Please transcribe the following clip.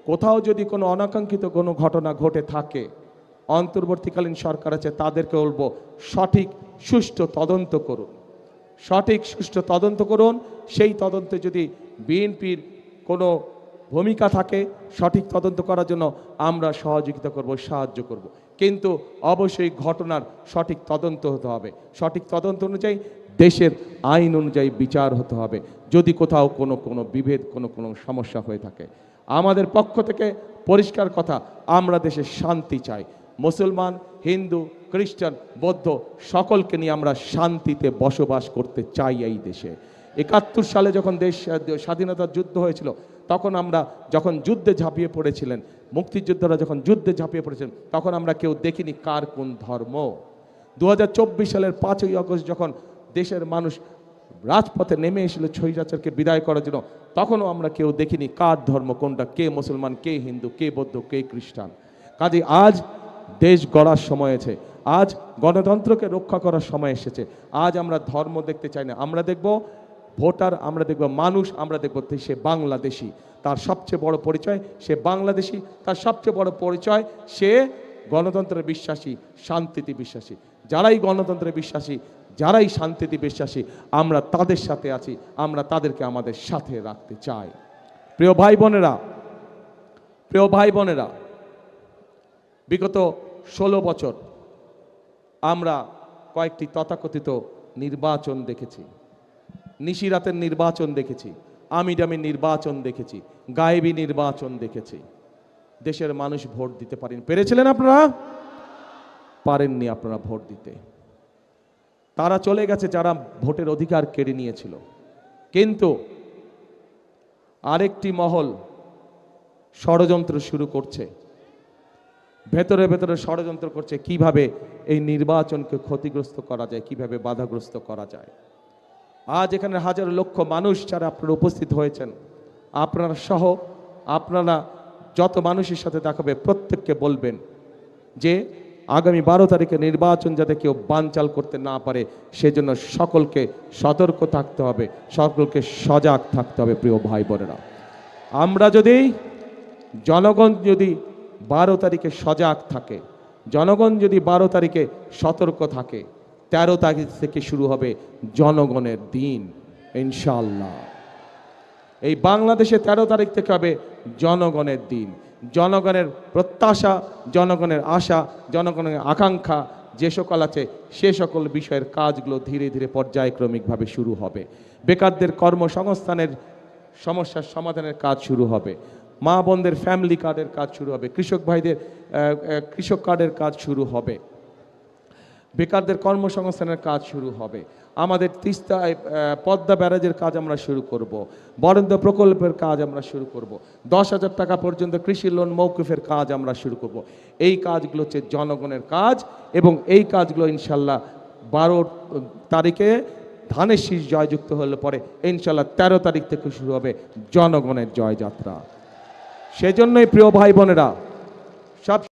কোথাও যদি কোনো অনাকাঙ্ক্ষিত কোনো ঘটনা ঘটে থাকে, অন্তর্বর্তীকালীন সরকার আছে, তাদেরকে বলবো সঠিক সুষ্ঠু তদন্ত করুন, সঠিক সুষ্ঠু তদন্ত করুন। সেই তদন্তে যদি বিএনপির কোনো ভূমিকা থাকে সঠিক তদন্ত করার জন্য আমরা সহযোগিতা করব, সাহায্য করব। কিন্তু অবশ্যই ঘটনার সঠিক তদন্ত হতে হবে, সঠিক তদন্ত অনুযায়ী দেশের আইন অনুযায়ী বিচার হতে হবে। যদি কোথাও কোনো বিভেদ কোনো সমস্যা হয়ে থাকে, আমাদের পক্ষ থেকে পরিষ্কার কথা, আমরা দেশে শান্তি চাই। মুসলমান, হিন্দু, খ্রিস্টান, বৌদ্ধ সকলকে নিয়ে আমরা শান্তিতে বসবাস করতে চাই এই দেশে। ৭১ সালে যখন দেশ স্বাধীনতার যুদ্ধ হয়েছিল, তখন আমরা যখন যুদ্ধে ঝাঁপিয়ে পড়েছিলেন, মুক্তিযোদ্ধারা যখন যুদ্ধে ঝাঁপিয়ে পড়েছিলেন, তখন আমরা কেউ দেখিনি কার কোন ধর্ম। ২০২৪ সালের ৫ই আগস্ট যখন দেশের মানুষ রাজপথে নেমে এসেছিল স্বৈরাচারকে বিদায় করার জন্য, তখনও আমরা কেউ দেখিনি কার ধর্ম কোনটা, কে মুসলমান, কে হিন্দু, কে বৌদ্ধ, কে খ্রিস্টান। কাজে আজ দেশ গড়ার সময় এসেছে, আজ গণতন্ত্রকে রক্ষা করার সময় এসেছে। আজ আমরা ধর্ম দেখতে চাই না, আমরা দেখব ভোটার, আমরা দেখব মানুষ, আমরা দেখব সে বাংলাদেশি, তার সবচেয়ে বড় পরিচয় সে বাংলাদেশি, তার সবচেয়ে বড় পরিচয় সে গণতন্ত্রে বিশ্বাসী, শান্তিতে বিশ্বাসী। যারাই গণতন্ত্রে বিশ্বাসী, যারাই শান্তিতে বিশ্বাসী, আমরা তাদের সাথে আছি, আমরা তাদেরকে আমাদের সাথে রাখতে চাই। প্রিয় ভাই বোনেরা, প্রিয় ভাই বোনেরা, বিগত ১৬ বছর আমরা কয়েকটি তথাকথিত নির্বাচন দেখেছি, নিশিরাতের নির্বাচন দেখেছি, আমিডামির নির্বাচন দেখেছি, গায়েবী নির্বাচন দেখেছি। দেশের মানুষ ভোট দিতে পেরেছিলেন আপনারা? পারেননি আপনারা ভোট দিতে। তারা চলে গেছে যারা ভোটের অধিকার কেড়ে নিয়েছিল। কিন্তু আরেকটি মহল ষড়যন্ত্র শুরু করছে, ভেতরে ভেতরে ষড়যন্ত্র করছে কিভাবে এই নির্বাচনকে ক্ষতিগ্রস্ত করা যায়, কিভাবে বাধাগ্রস্ত করা যায়। আজ এখানে হাজার লক্ষ মানুষ যারা আপনারা উপস্থিত হয়েছেন, আপনারা সহ আপনারা যত মানুষের সাথে দেখাবে প্রত্যেককে বলবেন যে আগামী ১২ তারিখে নির্বাচন যাতে কেউ বানচাল করতে না পারে সেজন্য সকলকে সতর্ক থাকতে হবে, সকলকে সজাগ থাকতে হবে। প্রিয় ভাই বোনেরা, আমরা যদি জনগণ যদি ১২ তারিখে সজাগ থাকে, জনগণ যদি ১২ তারিখে সতর্ক থাকে, ১৩ তারিখ থেকে শুরু হবে জনগণের দিন ইনশাআল্লাহ। এই বাংলাদেশে ১৩ তারিখ থেকে হবে জনগণের দিন। জনগণের প্রত্যাশা, জনগণের আশা, জনগণের আকাঙ্ক্ষা যে সকল আছে সে সকল বিষয়ের কাজগুলো ধীরে ধীরে পর্যায়ক্রমিকভাবে শুরু হবে। বেকারদের কর্মসংস্থানের সমস্যার সমাধানের কাজ শুরু হবে, মা বোনদের ফ্যামিলি কার্ডের কাজ শুরু হবে, কৃষক ভাইদের কৃষক কার্ডের কাজ শুরু হবে, বেকারদের কর্মসংস্থানের কাজ শুরু হবে, আমাদের তিস্তায় পদ্মা ব্যারাজের কাজ আমরা শুরু করব, বরেন্দ্র প্রকল্পের কাজ আমরা শুরু করব, ১০,০০০ টাকা পর্যন্ত কৃষি লোন মৌকুফের কাজ আমরা শুরু করব। এই কাজগুলো হচ্ছে জনগণের কাজ এবং এই কাজগুলো ইনশাল্লাহ ১২ তারিখে ধানের শীষ জয়যুক্ত হলে পরে ইনশাল্লাহ ১৩ তারিখ থেকে শুরু হবে জনগণের জয়যাত্রা। সেজন্যই প্রিয় ভাই বোনেরা, সব